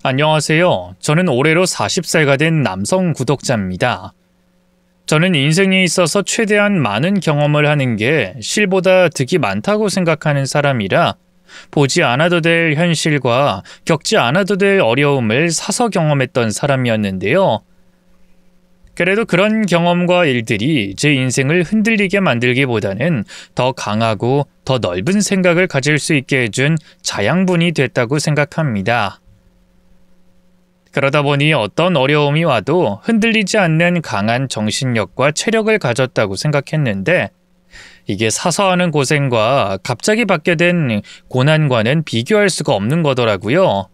안녕하세요. 저는 올해로 40살가 된 남성 구독자입니다. 저는 인생에 있어서 최대한 많은 경험을 하는 게 실보다 득이 많다고 생각하는 사람이라 보지 않아도 될 현실과 겪지 않아도 될 어려움을 사서 경험했던 사람이었는데요. 그래도 그런 경험과 일들이 제 인생을 흔들리게 만들기보다는 더 강하고 더 넓은 생각을 가질 수 있게 해준 자양분이 됐다고 생각합니다. 그러다 보니 어떤 어려움이 와도 흔들리지 않는 강한 정신력과 체력을 가졌다고 생각했는데 이게 사서 하는 고생과 갑자기 받게 된 고난과는 비교할 수가 없는 거더라고요.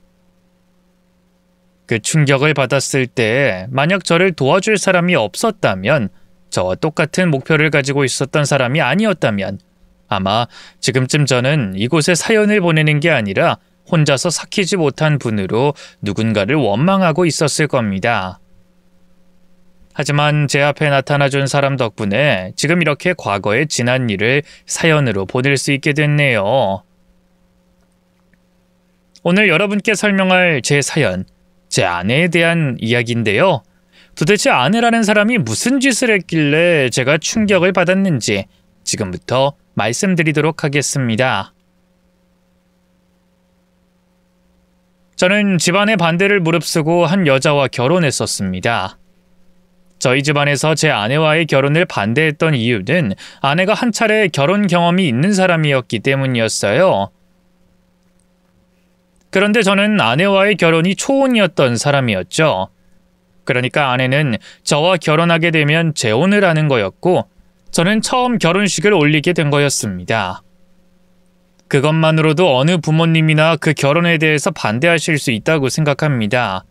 그 충격을 받았을 때 만약 저를 도와줄 사람이 없었다면, 저와 똑같은 목표를 가지고 있었던 사람이 아니었다면 아마 지금쯤 저는 이곳에 사연을 보내는 게 아니라 혼자서 삭히지 못한 분으로 누군가를 원망하고 있었을 겁니다. 하지만 제 앞에 나타나준 사람 덕분에 지금 이렇게 과거의 지난 일을 사연으로 보낼 수 있게 됐네요. 오늘 여러분께 설명할 제 사연, 제 아내에 대한 이야기인데요. 도대체 아내라는 사람이 무슨 짓을 했길래 제가 충격을 받았는지 지금부터 말씀드리도록 하겠습니다. 저는 집안의 반대를 무릅쓰고 한 여자와 결혼했었습니다. 저희 집안에서 제 아내와의 결혼을 반대했던 이유는 아내가 한 차례 결혼 경험이 있는 사람이었기 때문이었어요. 그런데 저는 아내와의 결혼이 초혼이었던 사람이었죠. 그러니까 아내는 저와 결혼하게 되면 재혼을 하는 거였고, 저는 처음 결혼식을 올리게 된 거였습니다. 그것만으로도 어느 부모님이나 그 결혼에 대해서 반대하실 수 있다고 생각합니다.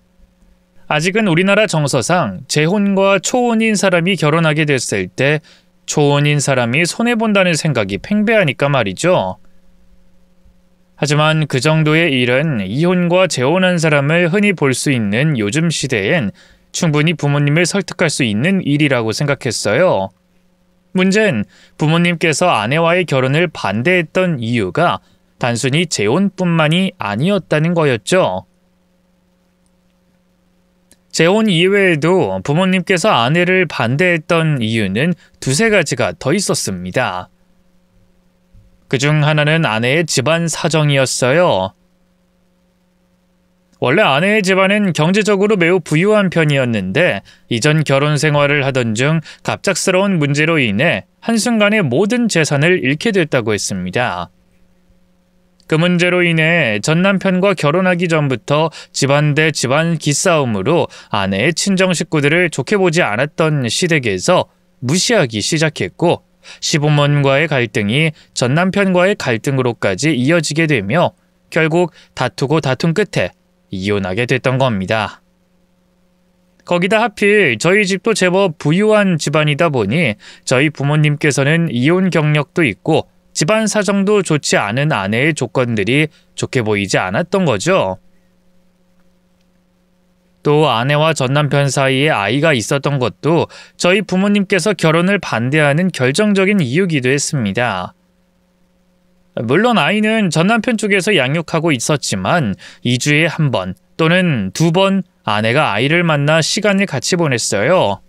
아직은 우리나라 정서상 재혼과 초혼인 사람이 결혼하게 됐을 때 초혼인 사람이 손해본다는 생각이 팽배하니까 말이죠. 하지만 그 정도의 일은 이혼과 재혼한 사람을 흔히 볼 수 있는 요즘 시대엔 충분히 부모님을 설득할 수 있는 일이라고 생각했어요. 문제는 부모님께서 아내와의 결혼을 반대했던 이유가 단순히 재혼뿐만이 아니었다는 거였죠. 재혼 이외에도 부모님께서 아내를 반대했던 이유는 두세 가지가 더 있었습니다. 그중 하나는 아내의 집안 사정이었어요. 원래 아내의 집안은 경제적으로 매우 부유한 편이었는데 이전 결혼 생활을 하던 중 갑작스러운 문제로 인해 한순간에 모든 재산을 잃게 됐다고 했습니다. 그 문제로 인해 전 남편과 결혼하기 전부터 집안 대 집안 기싸움으로 아내의 친정 식구들을 좋게 보지 않았던 시댁에서 무시하기 시작했고, 시부모님과의 갈등이 전 남편과의 갈등으로까지 이어지게 되며 결국 다투고 다툰 끝에 이혼하게 됐던 겁니다. 거기다 하필 저희 집도 제법 부유한 집안이다 보니 저희 부모님께서는 이혼 경력도 있고 집안 사정도 좋지 않은 아내의 조건들이 좋게 보이지 않았던 거죠. 또 아내와 전 남편 사이에 아이가 있었던 것도 저희 부모님께서 결혼을 반대하는 결정적인 이유기도 했습니다. 물론 아이는 전 남편 쪽에서 양육하고 있었지만 2주에 한 번 또는 2번 아내가 아이를 만나 시간을 같이 보냈어요.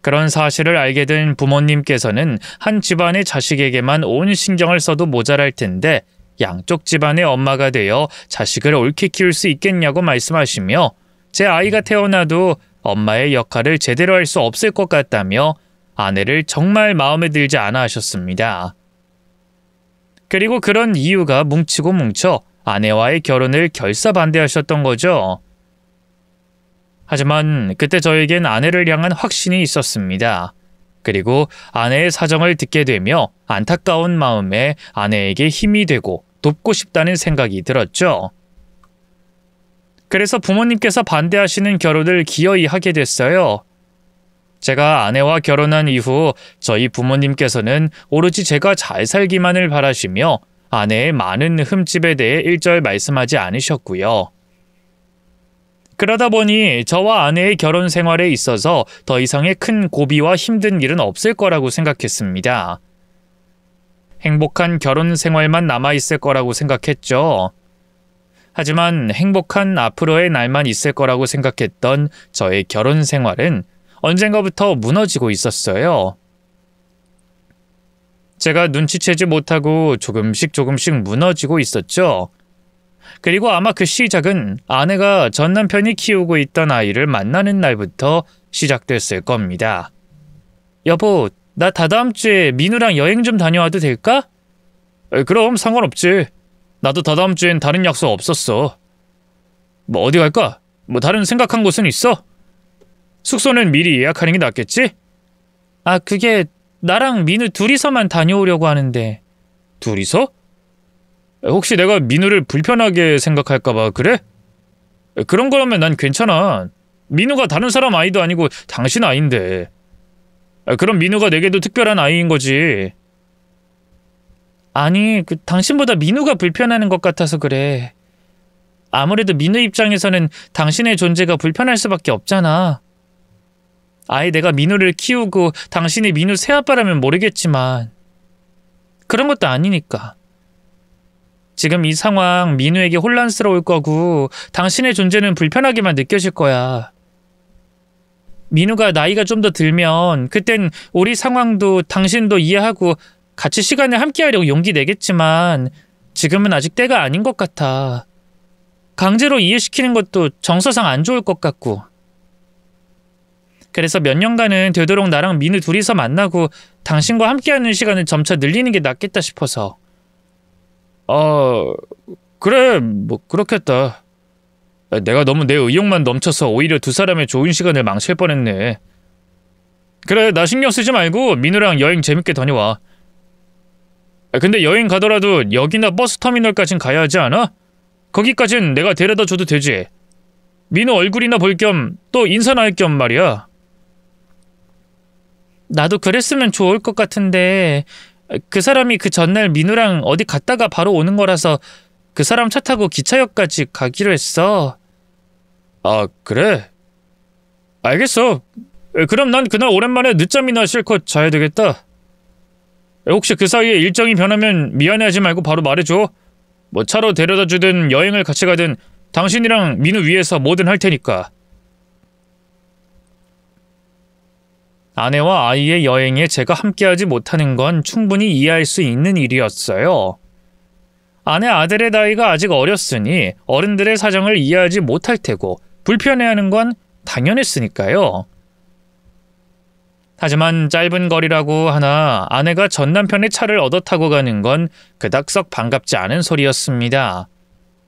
그런 사실을 알게 된 부모님께서는 한 집안의 자식에게만 온 신경을 써도 모자랄 텐데 양쪽 집안의 엄마가 되어 자식을 옳게 키울 수 있겠냐고 말씀하시며 제 아이가 태어나도 엄마의 역할을 제대로 할 수 없을 것 같다며 아내를 정말 마음에 들지 않아 하셨습니다. 그리고 그런 이유가 뭉치고 뭉쳐 아내와의 결혼을 결사반대하셨던 거죠. 하지만 그때 저에겐 아내를 향한 확신이 있었습니다. 그리고 아내의 사정을 듣게 되며 안타까운 마음에 아내에게 힘이 되고 돕고 싶다는 생각이 들었죠. 그래서 부모님께서 반대하시는 결혼을 기어이 하게 됐어요. 제가 아내와 결혼한 이후 저희 부모님께서는 오로지 제가 잘 살기만을 바라시며 아내의 많은 흠집에 대해 일절 말씀하지 않으셨고요. 그러다 보니 저와 아내의 결혼 생활에 있어서 더 이상의 큰 고비와 힘든 일은 없을 거라고 생각했습니다. 행복한 결혼 생활만 남아있을 거라고 생각했죠. 하지만 행복한 앞으로의 날만 있을 거라고 생각했던 저의 결혼 생활은 언젠가부터 무너지고 있었어요. 제가 눈치채지 못하고 조금씩 무너지고 있었죠. 그리고 아마 그 시작은 아내가 전 남편이 키우고 있던 아이를 만나는 날부터 시작됐을 겁니다. 여보, 나 다다음 주에 민우랑 여행 좀 다녀와도 될까? 그럼 상관없지. 나도 다다음 주엔 다른 약속 없었어. 뭐 어디 갈까? 뭐 다른 생각한 곳은 있어? 숙소는 미리 예약하는 게 낫겠지? 아, 그게 나랑 민우 둘이서만 다녀오려고 하는데. 둘이서? 혹시 내가 민우를 불편하게 생각할까봐 그래? 그런 거라면 난 괜찮아. 민우가 다른 사람 아이도 아니고 당신 아이인데. 그럼 민우가 내게도 특별한 아이인 거지. 아니, 당신보다 민우가 불편하는 것 같아서 그래. 아무래도 민우 입장에서는 당신의 존재가 불편할 수밖에 없잖아. 아예 내가 민우를 키우고 당신이 민우 새아빠라면 모르겠지만 그런 것도 아니니까. 지금 이 상황 민우에게 혼란스러울 거고 당신의 존재는 불편하게만 느껴질 거야. 민우가 나이가 좀 더 들면 그땐 우리 상황도 당신도 이해하고 같이 시간을 함께하려고 용기 내겠지만 지금은 아직 때가 아닌 것 같아. 강제로 이해시키는 것도 정서상 안 좋을 것 같고. 그래서 몇 년간은 되도록 나랑 민우 둘이서 만나고 당신과 함께하는 시간을 점차 늘리는 게 낫겠다 싶어서. 그래, 뭐 그렇겠다. 내가 너무 내 의욕만 넘쳐서 오히려 두 사람의 좋은 시간을 망칠 뻔했네. 그래, 나 신경 쓰지 말고 민우랑 여행 재밌게 다녀와. 근데 여행 가더라도 역이나 버스터미널까진 가야 하지 않아? 거기까진 내가 데려다 줘도 되지. 민우 얼굴이나 볼 겸 또 인사나 할 겸 말이야. 나도 그랬으면 좋을 것 같은데 그 사람이 그 전날 민우랑 어디 갔다가 바로 오는 거라서 그 사람 차 타고 기차역까지 가기로 했어. 아, 그래? 알겠어. 그럼 난 그날 오랜만에 늦잠이나 실컷 자야 되겠다. 혹시 그 사이에 일정이 변하면 미안해하지 말고 바로 말해줘. 뭐 차로 데려다 주든 여행을 같이 가든 당신이랑 민우 위해서 뭐든 할 테니까. 아내와 아이의 여행에 제가 함께하지 못하는 건 충분히 이해할 수 있는 일이었어요. 아내 아들의 나이가 아직 어렸으니 어른들의 사정을 이해하지 못할 테고 불편해하는 건 당연했으니까요. 하지만 짧은 거리라고 하나 아내가 전 남편의 차를 얻어 타고 가는 건 그닥 썩 반갑지 않은 소리였습니다.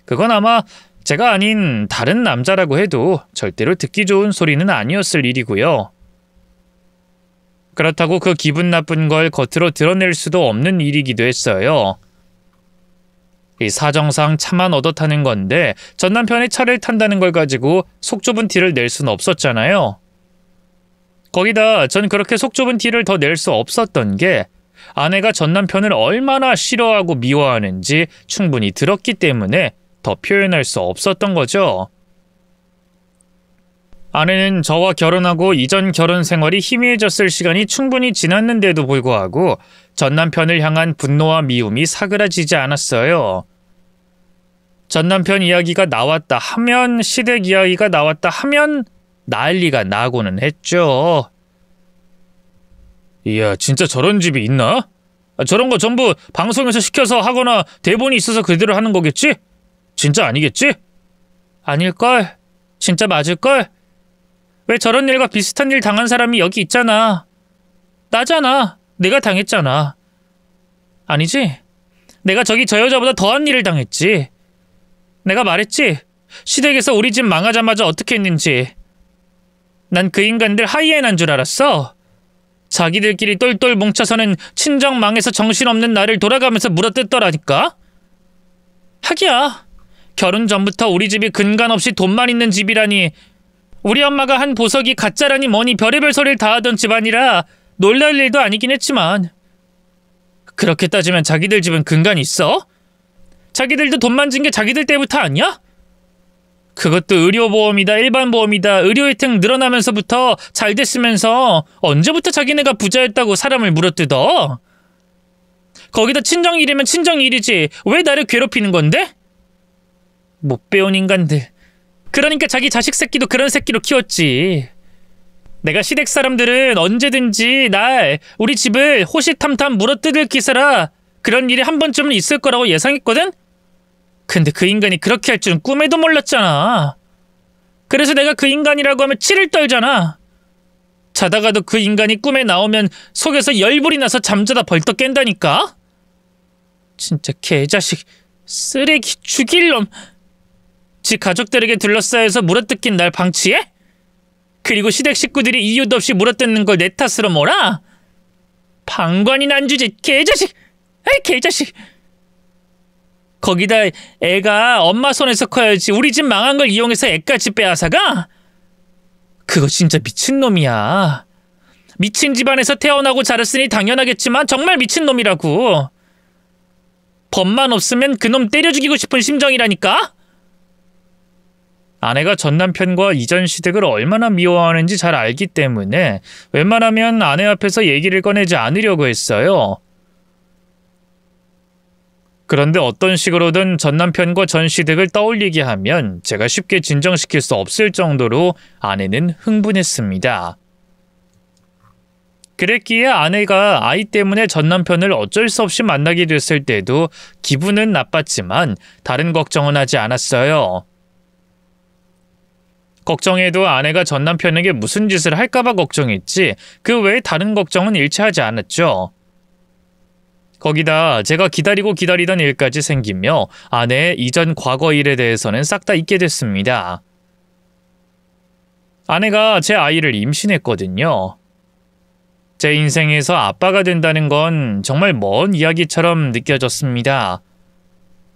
그건 아마 제가 아닌 다른 남자라고 해도 절대로 듣기 좋은 소리는 아니었을 일이고요. 그렇다고 그 기분 나쁜 걸 겉으로 드러낼 수도 없는 일이기도 했어요. 이 사정상 차만 얻어 타는 건데 전 남편의 차를 탄다는 걸 가지고 속 좁은 티를 낼 수는 없었잖아요. 거기다 전 그렇게 속 좁은 티를 더 낼 수 없었던 게 아내가 전 남편을 얼마나 싫어하고 미워하는지 충분히 들었기 때문에 더 표현할 수 없었던 거죠. 아내는 저와 결혼하고 이전 결혼 생활이 희미해졌을 시간이 충분히 지났는데도 불구하고 전 남편을 향한 분노와 미움이 사그라지지 않았어요. 전 남편 이야기가 나왔다 하면, 시댁 이야기가 나왔다 하면 난리가 나고는 했죠. 이야, 진짜 저런 집이 있나? 저런 거 전부 방송에서 시켜서 하거나 대본이 있어서 그대로 하는 거겠지? 진짜 아니겠지? 아닐걸? 진짜 맞을걸? 왜 저런 일과 비슷한 일 당한 사람이 여기 있잖아. 나잖아. 내가 당했잖아. 아니지? 내가 저기 저 여자보다 더한 일을 당했지. 내가 말했지. 시댁에서 우리 집 망하자마자 어떻게 했는지. 난 그 인간들 하이에나인 줄 알았어. 자기들끼리 똘똘 뭉쳐서는 친정 망해서 정신없는 나를 돌아가면서 물어뜯더라니까. 하기야. 결혼 전부터 우리 집이 근간 없이 돈만 있는 집이라니. 우리 엄마가 한 보석이 가짜라니 뭐니 별의별 소리를 다 하던 집안이라 놀랄 일도 아니긴 했지만, 그렇게 따지면 자기들 집은 근간이 있어? 자기들도 돈 만진 게 자기들 때부터 아니야? 그것도 의료보험이다 일반보험이다 의료 혜택 늘어나면서부터 잘 됐으면서 언제부터 자기네가 부자였다고 사람을 물어뜯어? 거기다 친정일이면 친정일이지 왜 나를 괴롭히는 건데? 못 배운 인간들. 그러니까 자기 자식 새끼도 그런 새끼로 키웠지. 내가 시댁 사람들은 언제든지 날, 우리 집을 호시탐탐 물어뜯을 기세라 그런 일이 한 번쯤은 있을 거라고 예상했거든? 근데 그 인간이 그렇게 할 줄은 꿈에도 몰랐잖아. 그래서 내가 그 인간이라고 하면 치를 떨잖아. 자다가도 그 인간이 꿈에 나오면 속에서 열불이 나서 잠자다 벌떡 깬다니까? 진짜 개자식, 쓰레기, 죽일 놈. 지 가족들에게 둘러싸여서 물어뜯긴 날 방치해? 그리고 시댁 식구들이 이유도 없이 물어뜯는 걸 내 탓으로 몰아? 방관이나 안 주지, 개자식! 아이, 개자식! 거기다 애가 엄마 손에서 커야지 우리 집 망한 걸 이용해서 애까지 빼앗아가? 그거 진짜 미친놈이야. 미친 집안에서 태어나고 자랐으니 당연하겠지만 정말 미친놈이라고. 법만 없으면 그놈 때려 죽이고 싶은 심정이라니까? 아내가 전 남편과 이전 시댁을 얼마나 미워하는지 잘 알기 때문에 웬만하면 아내 앞에서 얘기를 꺼내지 않으려고 했어요. 그런데 어떤 식으로든 전 남편과 전 시댁을 떠올리게 하면 제가 쉽게 진정시킬 수 없을 정도로 아내는 흥분했습니다. 그랬기에 아내가 아이 때문에 전 남편을 어쩔 수 없이 만나게 됐을 때도 기분은 나빴지만 다른 걱정은 하지 않았어요. 걱정해도 아내가 전 남편에게 무슨 짓을 할까봐 걱정했지 그 외에 다른 걱정은 일체 하지 않았죠. 거기다 제가 기다리고 기다리던 일까지 생기며 아내의 이전 과거 일에 대해서는 싹 다 잊게 됐습니다. 아내가 제 아이를 임신했거든요. 제 인생에서 아빠가 된다는 건 정말 먼 이야기처럼 느껴졌습니다.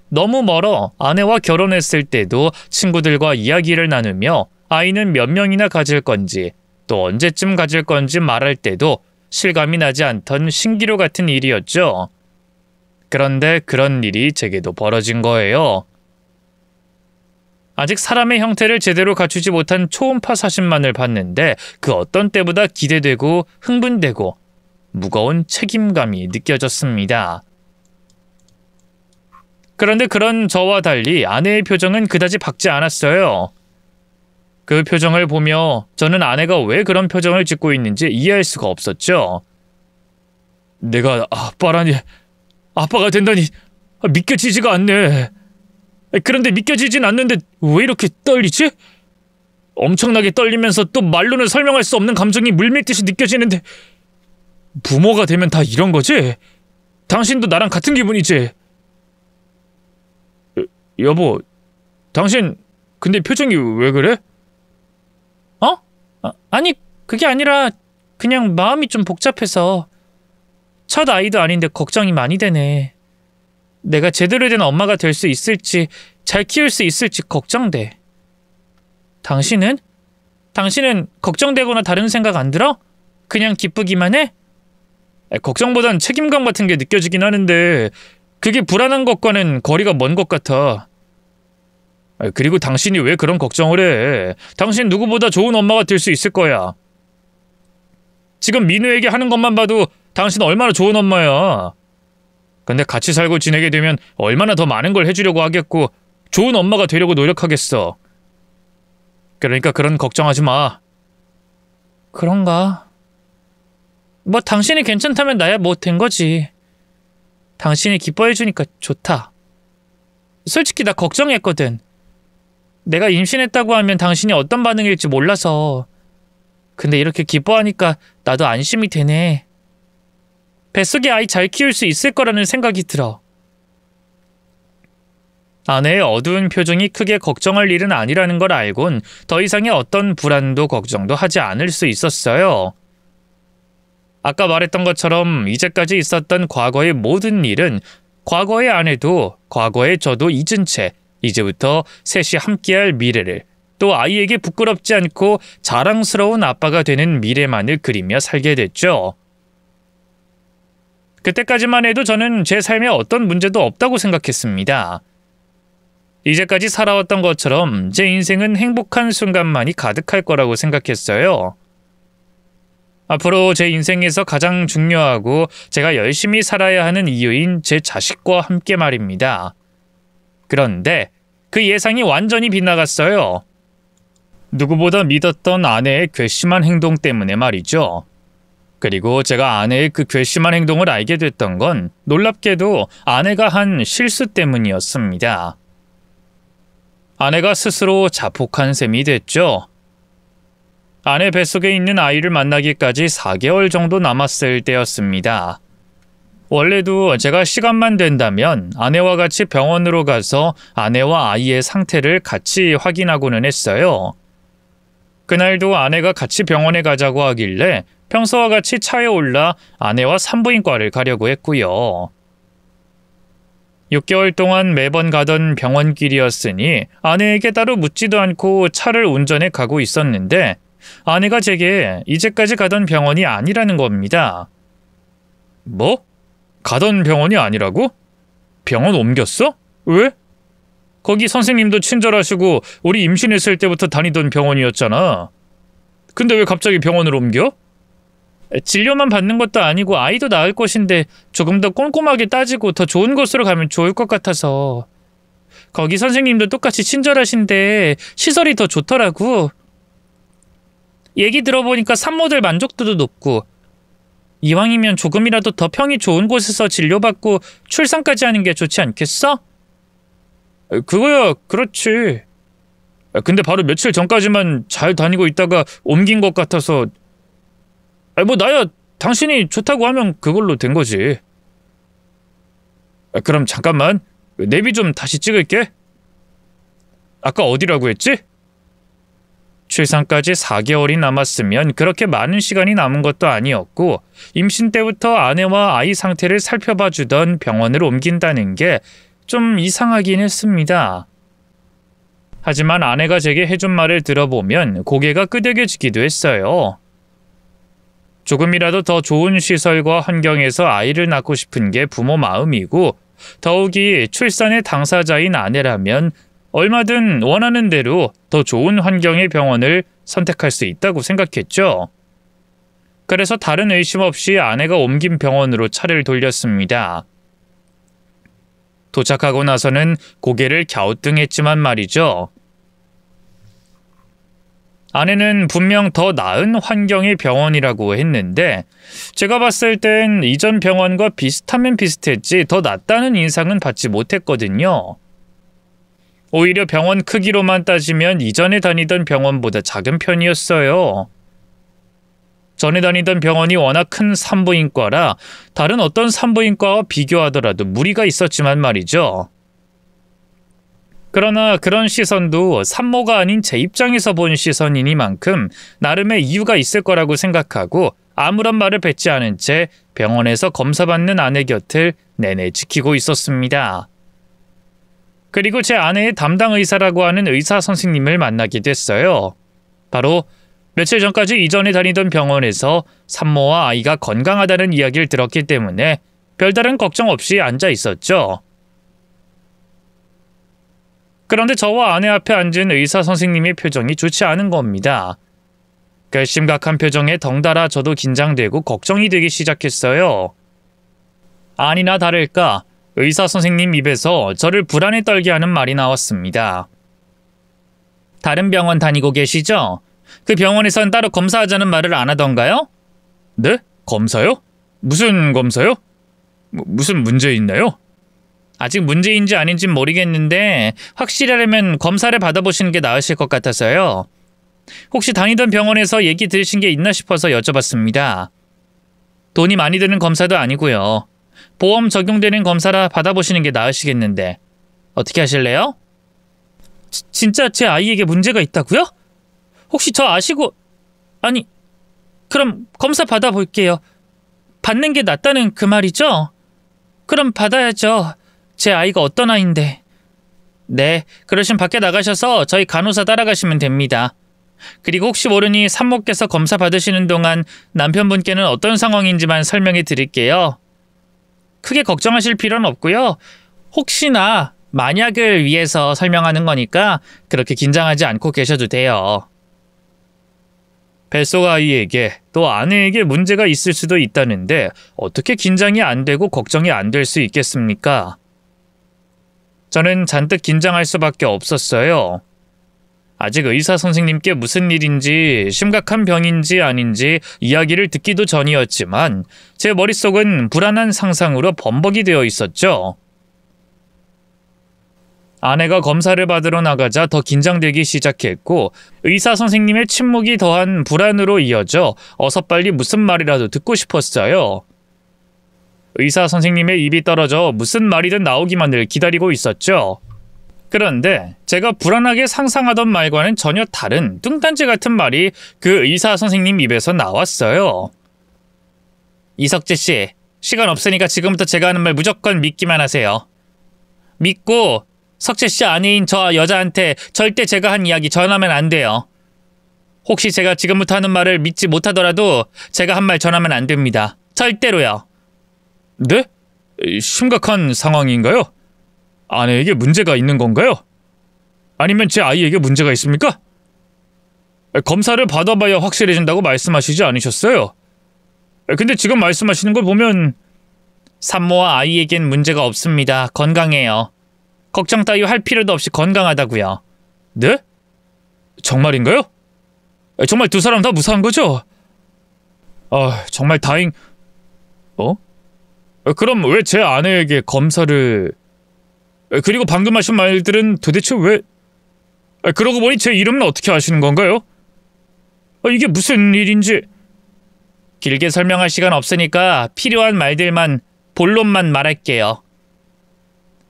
너무 멀어 아내와 결혼했을 때도 친구들과 이야기를 나누며 아이는 몇 명이나 가질 건지 또 언제쯤 가질 건지 말할 때도 실감이 나지 않던 신기루 같은 일이었죠. 그런데 그런 일이 제게도 벌어진 거예요. 아직 사람의 형태를 제대로 갖추지 못한 초음파 사진만을 봤는데 그 어떤 때보다 기대되고 흥분되고 무거운 책임감이 느껴졌습니다. 그런데 그런 저와 달리 아내의 표정은 그다지 밝지 않았어요. 그 표정을 보며 저는 아내가 왜 그런 표정을 짓고 있는지 이해할 수가 없었죠. 내가 아빠가 된다니 믿겨지지가 않네. 그런데 믿겨지진 않는데 왜 이렇게 떨리지? 엄청나게 떨리면서 또 말로는 설명할 수 없는 감정이 물밀듯이 느껴지는데 부모가 되면 다 이런 거지? 당신도 나랑 같은 기분이지? 여보, 당신 근데 표정이 왜 그래? 아니 그게 아니라 그냥 마음이 좀 복잡해서 첫 아이도 아닌데 걱정이 많이 되네. 내가 제대로 된 엄마가 될 수 있을지 잘 키울 수 있을지 걱정돼. 당신은? 당신은 걱정되거나 다른 생각 안 들어? 그냥 기쁘기만 해? 걱정보단 책임감 같은 게 느껴지긴 하는데 그게 불안한 것과는 거리가 먼 것 같아. 그리고 당신이 왜 그런 걱정을 해? 당신 누구보다 좋은 엄마가 될 수 있을 거야. 지금 민우에게 하는 것만 봐도 당신 얼마나 좋은 엄마야. 근데 같이 살고 지내게 되면 얼마나 더 많은 걸 해주려고 하겠고 좋은 엄마가 되려고 노력하겠어. 그러니까 그런 걱정하지 마. 그런가? 뭐 당신이 괜찮다면 나야 뭐 된 거지. 당신이 기뻐해주니까 좋다. 솔직히 나 걱정했거든. 내가 임신했다고 하면 당신이 어떤 반응일지 몰라서. 근데 이렇게 기뻐하니까 나도 안심이 되네. 뱃속에 아이 잘 키울 수 있을 거라는 생각이 들어. 아내의 어두운 표정이 크게 걱정할 일은 아니라는 걸 알곤 더 이상의 어떤 불안도 걱정도 하지 않을 수 있었어요. 아까 말했던 것처럼 이제까지 있었던 과거의 모든 일은 과거의 아내도 과거의 저도 잊은 채 이제부터 셋이 함께할 미래를 또 아이에게 부끄럽지 않고 자랑스러운 아빠가 되는 미래만을 그리며 살게 됐죠. 그때까지만 해도 저는 제 삶에 어떤 문제도 없다고 생각했습니다. 이제까지 살아왔던 것처럼 제 인생은 행복한 순간만이 가득할 거라고 생각했어요. 앞으로 제 인생에서 가장 중요하고 제가 열심히 살아야 하는 이유인 제 자식과 함께 말입니다. 그런데 그 예상이 완전히 빗나갔어요. 누구보다 믿었던 아내의 괘씸한 행동 때문에 말이죠. 그리고 제가 아내의 그 괘씸한 행동을 알게 됐던 건 놀랍게도 아내가 한 실수 때문이었습니다. 아내가 스스로 자폭한 셈이 됐죠. 아내 뱃속에 있는 아이를 만나기까지 4개월 정도 남았을 때였습니다. 원래도 제가 시간만 된다면 아내와 같이 병원으로 가서 아내와 아이의 상태를 같이 확인하고는 했어요. 그날도 아내가 같이 병원에 가자고 하길래 평소와 같이 차에 올라 아내와 산부인과를 가려고 했고요. 6개월 동안 매번 가던 병원길이었으니 아내에게 따로 묻지도 않고 차를 운전해 가고 있었는데 아내가 제게 이제까지 가던 병원이 아니라는 겁니다. 뭐? 가던 병원이 아니라고? 병원 옮겼어? 왜? 거기 선생님도 친절하시고 우리 임신했을 때부터 다니던 병원이었잖아. 근데 왜 갑자기 병원을 옮겨? 진료만 받는 것도 아니고 아이도 낳을 것인데 조금 더 꼼꼼하게 따지고 더 좋은 곳으로 가면 좋을 것 같아서. 거기 선생님도 똑같이 친절하신데 시설이 더 좋더라고. 얘기 들어보니까 산모들 만족도도 높고 이왕이면 조금이라도 더 평이 좋은 곳에서 진료받고 출산까지 하는 게 좋지 않겠어? 그거야 그렇지. 근데 바로 며칠 전까지만 잘 다니고 있다가 옮긴 것 같아서. 뭐 나야 당신이 좋다고 하면 그걸로 된 거지. 그럼 잠깐만 내비 좀 다시 찍을게. 아까 어디라고 했지? 출산까지 4개월이 남았으면 그렇게 많은 시간이 남은 것도 아니었고 임신 때부터 아내와 아이 상태를 살펴봐 주던 병원을 옮긴다는 게 좀 이상하긴 했습니다. 하지만 아내가 제게 해준 말을 들어보면 고개가 끄덕여지기도 했어요. 조금이라도 더 좋은 시설과 환경에서 아이를 낳고 싶은 게 부모 마음이고 더욱이 출산의 당사자인 아내라면 얼마든 원하는 대로 더 좋은 환경의 병원을 선택할 수 있다고 생각했죠. 그래서 다른 의심 없이 아내가 옮긴 병원으로 차를 돌렸습니다. 도착하고 나서는 고개를 갸우뚱했지만 말이죠. 아내는 분명 더 나은 환경의 병원이라고 했는데 제가 봤을 땐 이전 병원과 비슷하면 비슷했지 더 낫다는 인상은 받지 못했거든요. 오히려 병원 크기로만 따지면 이전에 다니던 병원보다 작은 편이었어요. 전에 다니던 병원이 워낙 큰 산부인과라 다른 어떤 산부인과와 비교하더라도 무리가 있었지만 말이죠. 그러나 그런 시선도 산모가 아닌 제 입장에서 본 시선이니만큼 나름의 이유가 있을 거라고 생각하고 아무런 말을 뱉지 않은 채 병원에서 검사받는 아내 곁을 내내 지키고 있었습니다. 그리고 제 아내의 담당 의사라고 하는 의사 선생님을 만나게 됐어요. 바로 며칠 전까지 이전에 다니던 병원에서 산모와 아이가 건강하다는 이야기를 들었기 때문에 별다른 걱정 없이 앉아 있었죠. 그런데 저와 아내 앞에 앉은 의사 선생님의 표정이 좋지 않은 겁니다. 그 심각한 표정에 덩달아 저도 긴장되고 걱정이 되기 시작했어요. 아니나 다를까 의사 선생님 입에서 저를 불안에 떨게 하는 말이 나왔습니다. 다른 병원 다니고 계시죠? 그 병원에선 따로 검사하자는 말을 안 하던가요? 네? 검사요? 무슨 검사요? 무슨 문제 있나요? 아직 문제인지 아닌진 모르겠는데 확실하려면 검사를 받아보시는 게 나으실 것 같아서요. 혹시 다니던 병원에서 얘기 들으신 게 있나 싶어서 여쭤봤습니다. 돈이 많이 드는 검사도 아니고요. 보험 적용되는 검사라 받아보시는 게 나으시겠는데 어떻게 하실래요? 진짜 제 아이에게 문제가 있다고요? 혹시 저 아시고... 아니, 그럼 검사 받아볼게요. 받는 게 낫다는 그 말이죠? 그럼 받아야죠. 제 아이가 어떤 아이인데. 네, 그러시면 밖에 나가셔서 저희 간호사 따라가시면 됩니다. 그리고 혹시 모르니 산모께서 검사 받으시는 동안 남편분께는 어떤 상황인지만 설명해 드릴게요. 크게 걱정하실 필요는 없고요. 혹시나 만약을 위해서 설명하는 거니까 그렇게 긴장하지 않고 계셔도 돼요. 뱃속 아이에게 또 아내에게 문제가 있을 수도 있다는데 어떻게 긴장이 안 되고 걱정이 안 될 수 있겠습니까? 저는 잔뜩 긴장할 수밖에 없었어요. 아직 의사 선생님께 무슨 일인지, 심각한 병인지 아닌지 이야기를 듣기도 전이었지만 제 머릿속은 불안한 상상으로 범벅이 되어 있었죠. 아내가 검사를 받으러 나가자 더 긴장되기 시작했고 의사 선생님의 침묵이 더한 불안으로 이어져 어서 빨리 무슨 말이라도 듣고 싶었어요. 의사 선생님의 입이 떨어져 무슨 말이든 나오기만을 기다리고 있었죠. 그런데 제가 불안하게 상상하던 말과는 전혀 다른 뚱딴지 같은 말이 그 의사 선생님 입에서 나왔어요. 이석재 씨, 시간 없으니까 지금부터 제가 하는 말 무조건 믿기만 하세요. 믿고 석재 씨 아내인 저 여자한테 절대 제가 한 이야기 전하면 안 돼요. 혹시 제가 지금부터 하는 말을 믿지 못하더라도 제가 한 말 전하면 안 됩니다. 절대로요. 네? 심각한 상황인가요? 아내에게 문제가 있는 건가요? 아니면 제 아이에게 문제가 있습니까? 검사를 받아봐야 확실해진다고 말씀하시지 않으셨어요? 근데 지금 말씀하시는 걸 보면 산모와 아이에겐 문제가 없습니다. 건강해요. 걱정 따위 할 필요도 없이 건강하다고요. 네? 정말인가요? 정말 두 사람 다 무사한 거죠? 정말 그럼 왜 제 아내에게 검사를... 그리고 방금 하신 말들은 도대체 왜... 그러고 보니 제 이름은 어떻게 아시는 건가요? 이게 무슨 일인지... 길게 설명할 시간 없으니까 필요한 말들만 본론만 말할게요.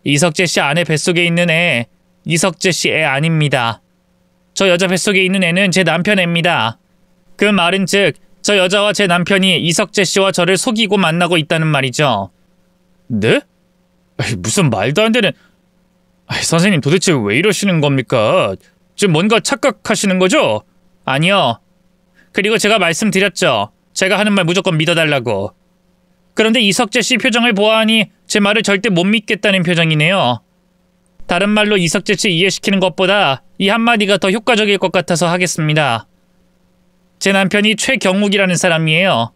이석재 씨 아내 뱃속에 있는 애 이석재 씨 애 아닙니다. 저 여자 뱃속에 있는 애는 제 남편 애입니다. 그 말은 즉 저 여자와 제 남편이 이석재 씨와 저를 속이고 만나고 있다는 말이죠. 네? 무슨 말도 안 되는... 선생님 도대체 왜 이러시는 겁니까? 지금 뭔가 착각하시는 거죠? 아니요. 그리고 제가 말씀드렸죠. 제가 하는 말 무조건 믿어달라고. 그런데 이석재 씨 표정을 보아하니 제 말을 절대 못 믿겠다는 표정이네요. 다른 말로 이석재 씨 이해시키는 것보다 이 한마디가 더 효과적일 것 같아서 하겠습니다. 제 남편이 최경욱이라는 사람이에요.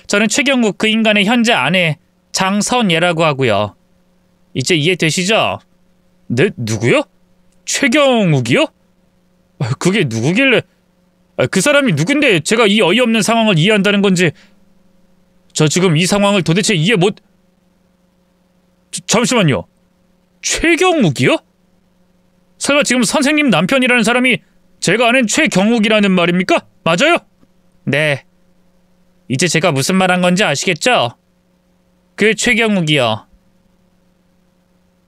저는 최경욱 그 인간의 현재 아내 장선예라고 하고요. 이제 이해되시죠? 네? 누구요? 최경욱이요? 그게 누구길래... 그 사람이 누군데 제가 이 어이없는 상황을 이해한다는 건지... 저 지금 이 상황을 도대체 이해 못... 잠시만요. 최경욱이요? 설마 지금 선생님 남편이라는 사람이 제가 아는 최경욱이라는 말입니까? 맞아요? 네. 이제 제가 무슨 말 한 건지 아시겠죠? 그 최경욱이요.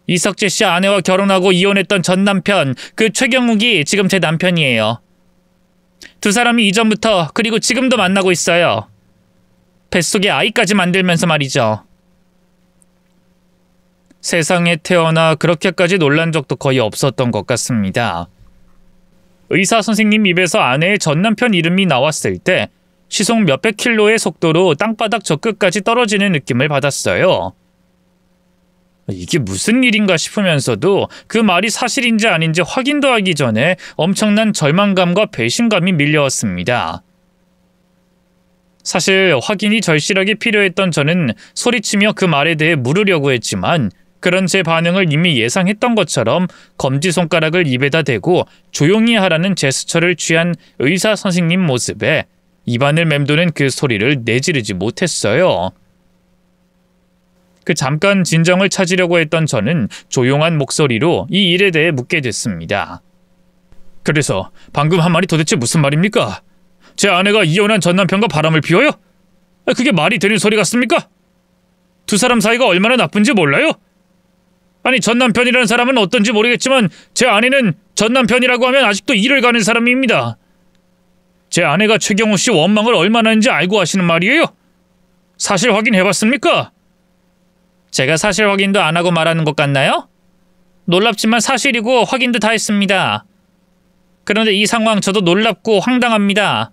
이석재 씨 아내와 결혼하고 이혼했던 전 남편, 그 최경욱이 지금 제 남편이에요. 두 사람이 이전부터 그리고 지금도 만나고 있어요. 뱃속에 아이까지 만들면서 말이죠. 세상에 태어나 그렇게까지 놀란 적도 거의 없었던 것 같습니다. 의사 선생님 입에서 아내의 전 남편 이름이 나왔을 때 시속 몇백 킬로의 속도로 땅바닥 저 끝까지 떨어지는 느낌을 받았어요. 이게 무슨 일인가 싶으면서도 그 말이 사실인지 아닌지 확인도 하기 전에 엄청난 절망감과 배신감이 밀려왔습니다. 사실 확인이 절실하게 필요했던 저는 소리치며 그 말에 대해 물으려고 했지만 그런 제 반응을 이미 예상했던 것처럼 검지손가락을 입에다 대고 조용히 하라는 제스처를 취한 의사 선생님 모습에 입안을 맴도는 그 소리를 내지르지 못했어요. 그 잠깐 진정을 찾으려고 했던 저는 조용한 목소리로 이 일에 대해 묻게 됐습니다. 그래서 방금 한 말이 도대체 무슨 말입니까? 제 아내가 이혼한 전 남편과 바람을 피워요? 그게 말이 되는 소리 같습니까? 두 사람 사이가 얼마나 나쁜지 몰라요? 아니 전 남편이라는 사람은 어떤지 모르겠지만 제 아내는 전 남편이라고 하면 아직도 이를 가는 사람입니다. 제 아내가 최경욱 씨 원망을 얼마나 하는지 알고 하시는 말이에요? 사실 확인해봤습니까? 제가 사실 확인도 안 하고 말하는 것 같나요? 놀랍지만 사실이고 확인도 다 했습니다. 그런데 이 상황 저도 놀랍고 황당합니다.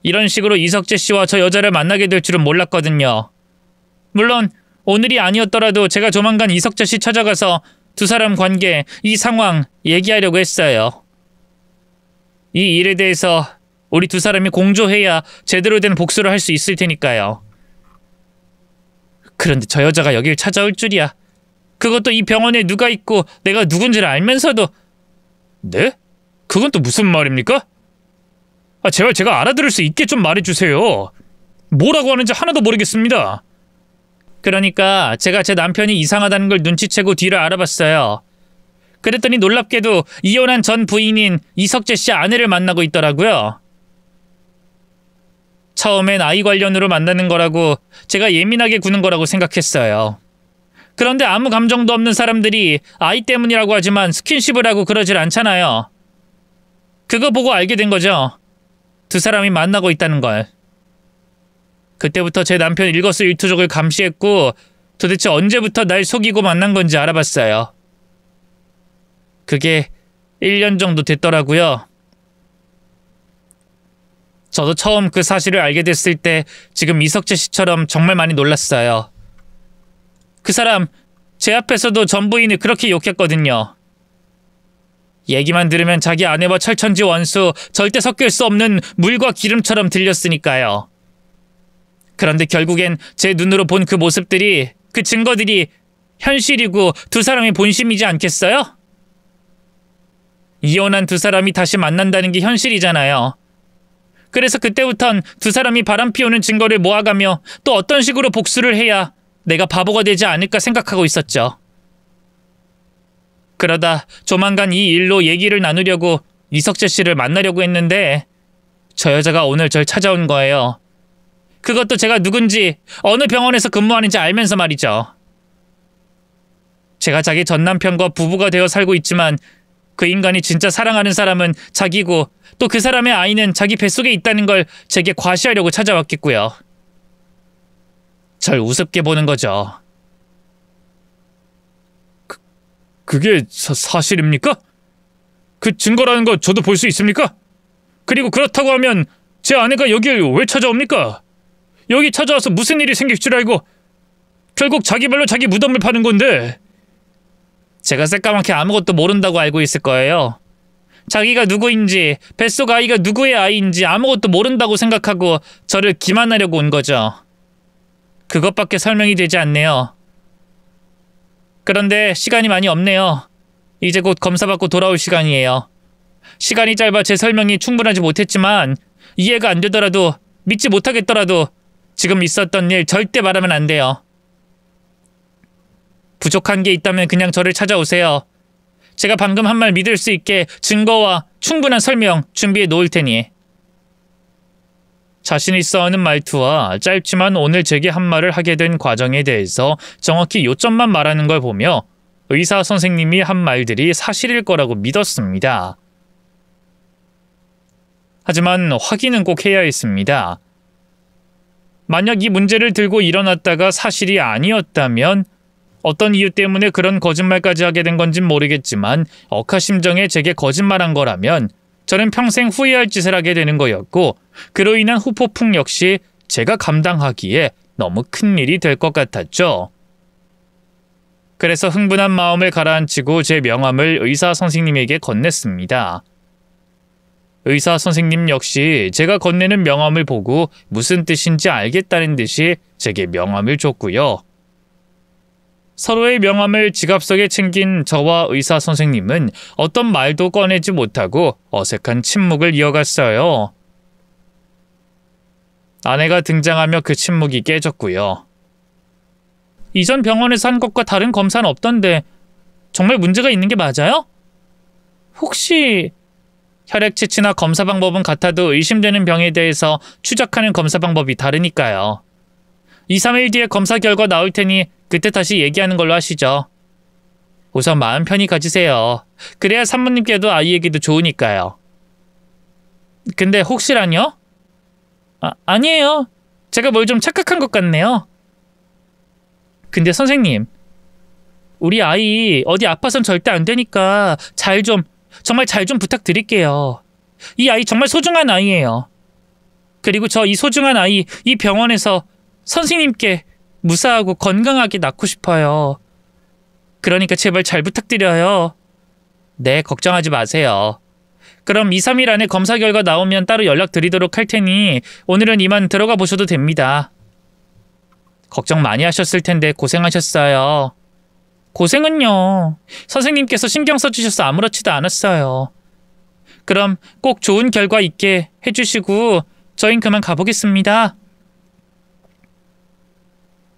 이런 식으로 이석재 씨와 저 여자를 만나게 될 줄은 몰랐거든요. 물론 오늘이 아니었더라도 제가 조만간 이석재 씨 찾아가서 두 사람 관계, 이 상황 얘기하려고 했어요. 이 일에 대해서 우리 두 사람이 공조해야 제대로 된 복수를 할 수 있을 테니까요. 그런데 저 여자가 여길 찾아올 줄이야. 그것도 이 병원에 누가 있고 내가 누군지를 알면서도. 네? 그건 또 무슨 말입니까? 제발 제가 알아들을 수 있게 좀 말해주세요. 뭐라고 하는지 하나도 모르겠습니다. 그러니까 제가 제 남편이 이상하다는 걸 눈치채고 뒤를 알아봤어요. 그랬더니 놀랍게도 이혼한 전 부인인 이석재 씨 아내를 만나고 있더라고요. 처음엔 아이 관련으로 만나는 거라고 제가 예민하게 구는 거라고 생각했어요. 그런데 아무 감정도 없는 사람들이 아이 때문이라고 하지만 스킨십을 하고 그러질 않잖아요. 그거 보고 알게 된 거죠. 두 사람이 만나고 있다는 걸. 그때부터 제 남편 일거수일투족을 감시했고 도대체 언제부터 날 속이고 만난 건지 알아봤어요. 그게 1년 정도 됐더라고요. 저도 처음 그 사실을 알게 됐을 때 지금 이석재 씨처럼 정말 많이 놀랐어요. 그 사람 제 앞에서도 전 부인을 그렇게 욕했거든요. 얘기만 들으면 자기 아내와 철천지 원수, 절대 섞일 수 없는 물과 기름처럼 들렸으니까요. 그런데 결국엔 제 눈으로 본 그 모습들이, 그 증거들이 현실이고 두 사람의 본심이지 않겠어요? 이혼한 두 사람이 다시 만난다는 게 현실이잖아요. 그래서 그때부턴 두 사람이 바람피우는 증거를 모아가며 또 어떤 식으로 복수를 해야 내가 바보가 되지 않을까 생각하고 있었죠. 그러다 조만간 이 일로 얘기를 나누려고 이석재 씨를 만나려고 했는데 저 여자가 오늘 절 찾아온 거예요. 그것도 제가 누군지, 어느 병원에서 근무하는지 알면서 말이죠. 제가 자기 전 남편과 부부가 되어 살고 있지만 그 인간이 진짜 사랑하는 사람은 자기고 또 그 사람의 아이는 자기 뱃속에 있다는 걸 제게 과시하려고 찾아왔겠고요. 절 우습게 보는 거죠. 그게 사실입니까? 그 증거라는 거 저도 볼 수 있습니까? 그리고 그렇다고 하면 제 아내가 여길 왜 찾아옵니까? 여기 찾아와서 무슨 일이 생길 줄 알고 결국 자기 발로 자기 무덤을 파는 건데. 제가 새까맣게 아무것도 모른다고 알고 있을 거예요. 자기가 누구인지, 뱃속 아이가 누구의 아이인지 아무것도 모른다고 생각하고 저를 기만하려고 온 거죠. 그것밖에 설명이 되지 않네요. 그런데 시간이 많이 없네요. 이제 곧 검사받고 돌아올 시간이에요. 시간이 짧아 제 설명이 충분하지 못했지만 이해가 안 되더라도, 믿지 못하겠더라도 지금 있었던 일 절대 말하면 안 돼요. 부족한 게 있다면 그냥 저를 찾아오세요. 제가 방금 한 말 믿을 수 있게 증거와 충분한 설명 준비해 놓을 테니. 자신 있어 하는 말투와 짧지만 오늘 제게 한 말을 하게 된 과정에 대해서 정확히 요점만 말하는 걸 보며 의사 선생님이 한 말들이 사실일 거라고 믿었습니다. 하지만 확인은 꼭 해야 했습니다. 만약 이 문제를 들고 일어났다가 사실이 아니었다면 어떤 이유 때문에 그런 거짓말까지 하게 된 건진 모르겠지만 억하심정에 제게 거짓말한 거라면 저는 평생 후회할 짓을 하게 되는 거였고 그로 인한 후폭풍 역시 제가 감당하기에 너무 큰일이 될 것 같았죠. 그래서 흥분한 마음을 가라앉히고 제 명함을 의사 선생님에게 건넸습니다. 의사 선생님 역시 제가 건네는 명함을 보고 무슨 뜻인지 알겠다는 듯이 제게 명함을 줬고요. 서로의 명함을 지갑 속에 챙긴 저와 의사 선생님은 어떤 말도 꺼내지 못하고 어색한 침묵을 이어갔어요. 아내가 등장하며 그 침묵이 깨졌고요. 이전 병원에서 한 것과 다른 검사는 없던데 정말 문제가 있는 게 맞아요? 혹시 혈액 채취나 검사 방법은 같아도 의심되는 병에 대해서 추적하는 검사 방법이 다르니까요. 2, 3일 뒤에 검사 결과 나올 테니 그때 다시 얘기하는 걸로 하시죠. 우선 마음 편히 가지세요. 그래야 산모님께도 아이에게도 좋으니까요. 근데 혹시라뇨? 아니에요. 제가 뭘 좀 착각한 것 같네요. 근데 선생님, 우리 아이 어디 아파선 절대 안 되니까 정말 잘 좀 부탁드릴게요. 이 아이 정말 소중한 아이예요. 그리고 저 이 소중한 아이 이 병원에서 선생님께 무사하고 건강하게 낳고 싶어요. 그러니까 제발 잘 부탁드려요. 네, 걱정하지 마세요. 그럼 2, 3일 안에 검사 결과 나오면 따로 연락드리도록 할 테니 오늘은 이만 들어가 보셔도 됩니다. 걱정 많이 하셨을 텐데 고생하셨어요. 고생은요. 선생님께서 신경 써주셔서 아무렇지도 않았어요. 그럼 꼭 좋은 결과 있게 해주시고 저흰 그만 가보겠습니다.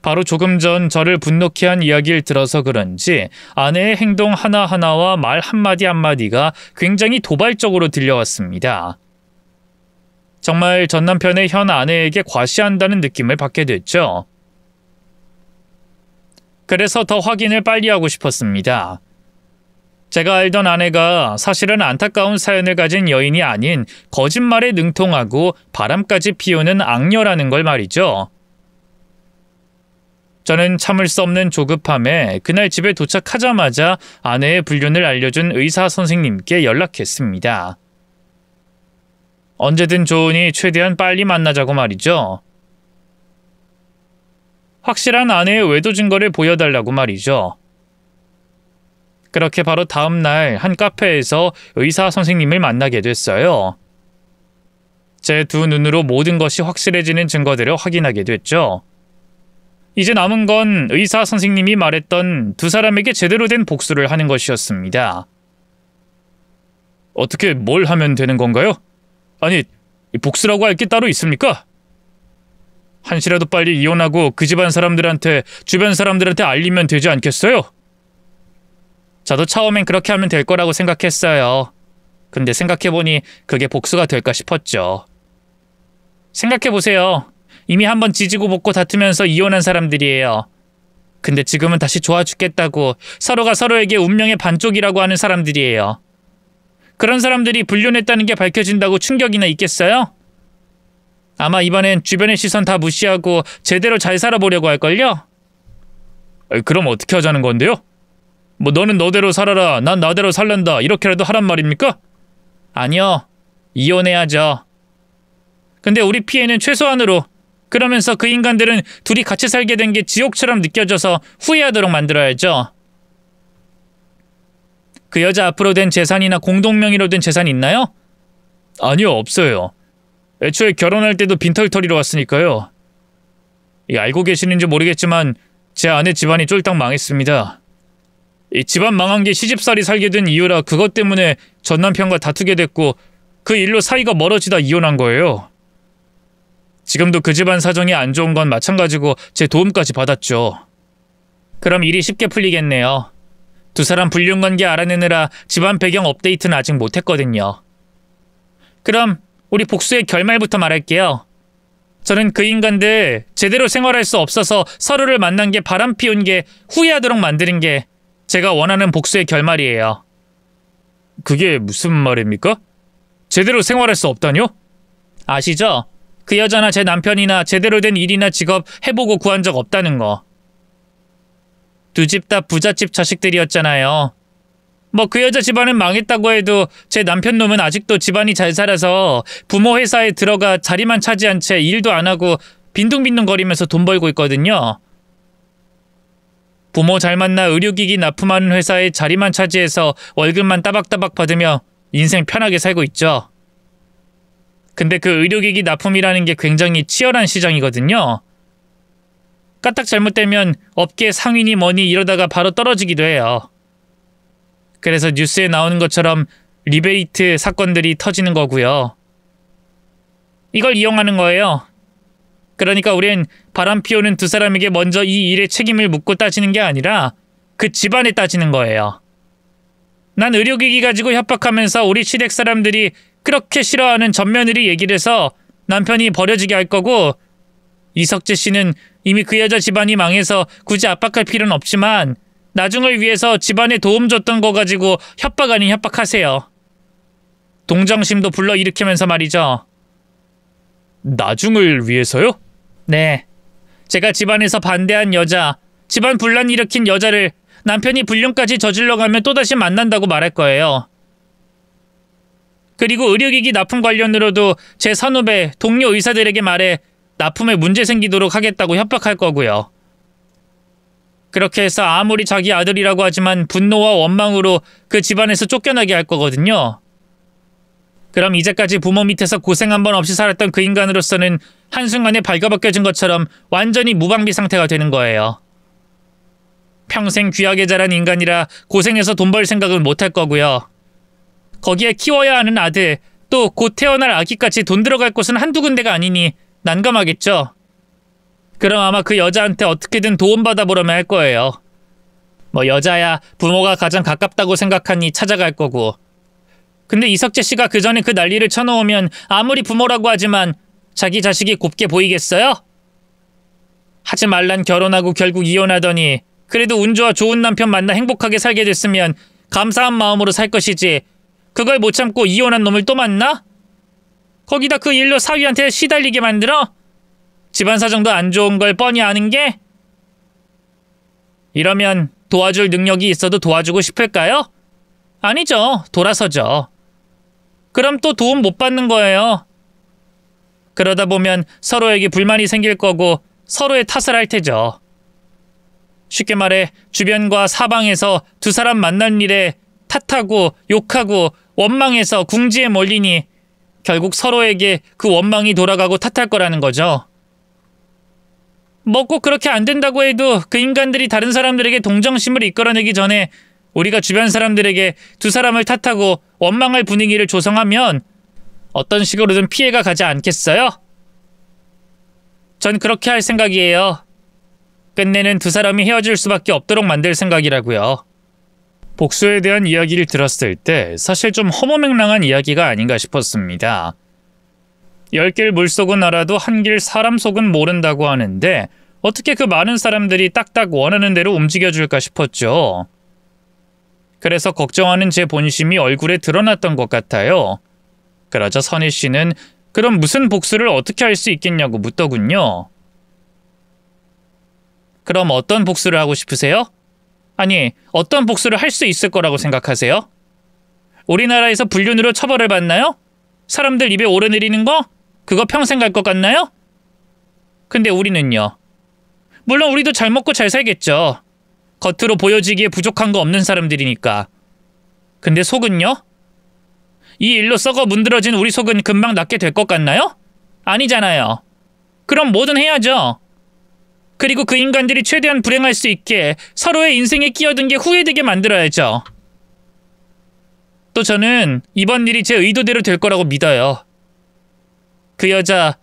바로 조금 전 저를 분노케 한 이야기를 들어서 그런지 아내의 행동 하나하나와 말 한마디 한마디가 굉장히 도발적으로 들려왔습니다. 정말 전 남편의 현 아내에게 과시한다는 느낌을 받게 됐죠. 그래서 더 확인을 빨리 하고 싶었습니다. 제가 알던 아내가 사실은 안타까운 사연을 가진 여인이 아닌 거짓말에 능통하고 바람까지 피우는 악녀라는 걸 말이죠. 저는 참을 수 없는 조급함에 그날 집에 도착하자마자 아내의 불륜을 알려준 의사 선생님께 연락했습니다. 언제든 좋으니 최대한 빨리 만나자고 말이죠. 확실한 아내의 외도 증거를 보여달라고 말이죠. 그렇게 바로 다음 날 한 카페에서 의사 선생님을 만나게 됐어요. 제 두 눈으로 모든 것이 확실해지는 증거들을 확인하게 됐죠. 이제 남은 건 의사 선생님이 말했던 두 사람에게 제대로 된 복수를 하는 것이었습니다. 어떻게 뭘 하면 되는 건가요? 아니, 복수라고 할 게 따로 있습니까? 한시라도 빨리 이혼하고 그 집안 사람들한테, 주변 사람들한테 알리면 되지 않겠어요? 저도 처음엔 그렇게 하면 될 거라고 생각했어요. 근데 생각해보니 그게 복수가 될까 싶었죠. 생각해보세요. 이미 한번 지지고 볶고 다투면서 이혼한 사람들이에요. 근데 지금은 다시 좋아 죽겠다고 서로가 서로에게 운명의 반쪽이라고 하는 사람들이에요. 그런 사람들이 불륜했다는 게 밝혀진다고 충격이나 있겠어요? 아마 이번엔 주변의 시선 다 무시하고 제대로 잘 살아보려고 할걸요? 그럼 어떻게 하자는 건데요? 뭐 너는 너대로 살아라, 난 나대로 살란다 이렇게라도 하란 말입니까? 아니요. 이혼해야죠. 근데 우리 피해는 최소한으로, 그러면서 그 인간들은 둘이 같이 살게 된 게 지옥처럼 느껴져서 후회하도록 만들어야죠. 그 여자 앞으로 된 재산이나 공동명의로 된 재산 있나요? 아니요, 없어요. 애초에 결혼할 때도 빈털터리로 왔으니까요. 알고 계시는지 모르겠지만 제 아내 집안이 쫄딱 망했습니다. 이 집안 망한 게 시집살이 살게 된 이유라 그것 때문에 전 남편과 다투게 됐고 그 일로 사이가 멀어지다 이혼한 거예요. 지금도 그 집안 사정이 안 좋은 건 마찬가지고 제 도움까지 받았죠. 그럼 일이 쉽게 풀리겠네요. 두 사람 불륜 관계 알아내느라 집안 배경 업데이트는 아직 못했거든요. 그럼 우리 복수의 결말부터 말할게요. 저는 그 인간들 제대로 생활할 수 없어서 서로를 만난 게 바람 피운 게 후회하도록 만드는 게 제가 원하는 복수의 결말이에요. 그게 무슨 말입니까? 제대로 생활할 수 없다뇨? 아시죠? 그 여자나 제 남편이나 제대로 된 일이나 직업 해보고 구한 적 없다는 거. 두 집 다 부잣집 자식들이었잖아요. 뭐 그 여자 집안은 망했다고 해도 제 남편 놈은 아직도 집안이 잘 살아서 부모 회사에 들어가 자리만 차지한 채 일도 안 하고 빈둥빈둥거리면서 돈 벌고 있거든요. 부모 잘 만나 의료기기 납품하는 회사에 자리만 차지해서 월급만 따박따박 받으며 인생 편하게 살고 있죠. 근데 그 의료기기 납품이라는 게 굉장히 치열한 시장이거든요. 까딱 잘못되면 업계 상위니 뭐니 이러다가 바로 떨어지기도 해요. 그래서 뉴스에 나오는 것처럼 리베이트 사건들이 터지는 거고요. 이걸 이용하는 거예요. 그러니까 우린 바람 피우는 두 사람에게 먼저 이 일의 책임을 묻고 따지는 게 아니라 그 집안에 따지는 거예요. 난 의료기기 가지고 협박하면서 우리 시댁 사람들이 그렇게 싫어하는 전며느리 얘기를 해서 남편이 버려지게 할 거고, 이석재 씨는 이미 그 여자 집안이 망해서 굳이 압박할 필요는 없지만 나중을 위해서 집안에 도움 줬던 거 가지고 협박 아닌 협박하세요. 동정심도 불러일으키면서 말이죠. 나중을 위해서요? 네. 제가 집안에서 반대한 여자, 집안 분란 일으킨 여자를 남편이 불륜까지 저질러 가면 또다시 만난다고 말할 거예요. 그리고 의료기기 납품 관련으로도 제 선후배, 동료 의사들에게 말해 납품에 문제 생기도록 하겠다고 협박할 거고요. 그렇게 해서 아무리 자기 아들이라고 하지만 분노와 원망으로 그 집안에서 쫓겨나게 할 거거든요. 그럼 이제까지 부모 밑에서 고생 한 번 없이 살았던 그 인간으로서는 한순간에 발가벗겨진 것처럼 완전히 무방비 상태가 되는 거예요. 평생 귀하게 자란 인간이라 고생해서 돈 벌 생각은 못할 거고요. 거기에 키워야 하는 아들, 또 곧 태어날 아기까지 돈 들어갈 곳은 한두 군데가 아니니 난감하겠죠. 그럼 아마 그 여자한테 어떻게든 도움받아 보려면 할 거예요. 뭐 여자야 부모가 가장 가깝다고 생각하니 찾아갈 거고. 근데 이석재 씨가 그 전에 그 난리를 쳐놓으면 아무리 부모라고 하지만 자기 자식이 곱게 보이겠어요? 하지 말란 결혼하고 결국 이혼하더니 그래도 운 좋아 좋은 남편 만나 행복하게 살게 됐으면 감사한 마음으로 살 것이지, 그걸 못 참고 이혼한 놈을 또 만나? 거기다 그 일로 사위한테 시달리게 만들어? 집안 사정도 안 좋은 걸 뻔히 아는 게? 이러면 도와줄 능력이 있어도 도와주고 싶을까요? 아니죠. 돌아서죠. 그럼 또 도움 못 받는 거예요. 그러다 보면 서로에게 불만이 생길 거고 서로의 탓을 할 테죠. 쉽게 말해 주변과 사방에서 두 사람 만난 일에 탓하고 욕하고 원망해서 궁지에 몰리니 결국 서로에게 그 원망이 돌아가고 탓할 거라는 거죠. 뭐 꼭 그렇게 안 된다고 해도 그 인간들이 다른 사람들에게 동정심을 이끌어내기 전에 우리가 주변 사람들에게 두 사람을 탓하고 원망할 분위기를 조성하면 어떤 식으로든 피해가 가지 않겠어요? 전 그렇게 할 생각이에요. 끝내는 두 사람이 헤어질 수밖에 없도록 만들 생각이라고요. 복수에 대한 이야기를 들었을 때 사실 좀 허무맹랑한 이야기가 아닌가 싶었습니다. 10길 물속은 알아도 1길 사람 속은 모른다고 하는데 어떻게 그 많은 사람들이 딱딱 원하는 대로 움직여줄까 싶었죠. 그래서 걱정하는 제 본심이 얼굴에 드러났던 것 같아요. 그러자 선희 씨는 그럼 무슨 복수를 어떻게 할 수 있겠냐고 묻더군요. 그럼 어떤 복수를 하고 싶으세요? 아니, 어떤 복수를 할 수 있을 거라고 생각하세요? 우리나라에서 불륜으로 처벌을 받나요? 사람들 입에 오르내리는 거? 그거 평생 갈 것 같나요? 근데 우리는요. 물론 우리도 잘 먹고 잘 살겠죠. 겉으로 보여지기에 부족한 거 없는 사람들이니까. 근데 속은요? 이 일로 썩어 문드러진 우리 속은 금방 낫게 될 것 같나요? 아니잖아요. 그럼 뭐든 해야죠. 그리고 그 인간들이 최대한 불행할 수 있게 서로의 인생에 끼어든 게 후회되게 만들어야죠. 또 저는 이번 일이 제 의도대로 될 거라고 믿어요. 그 여자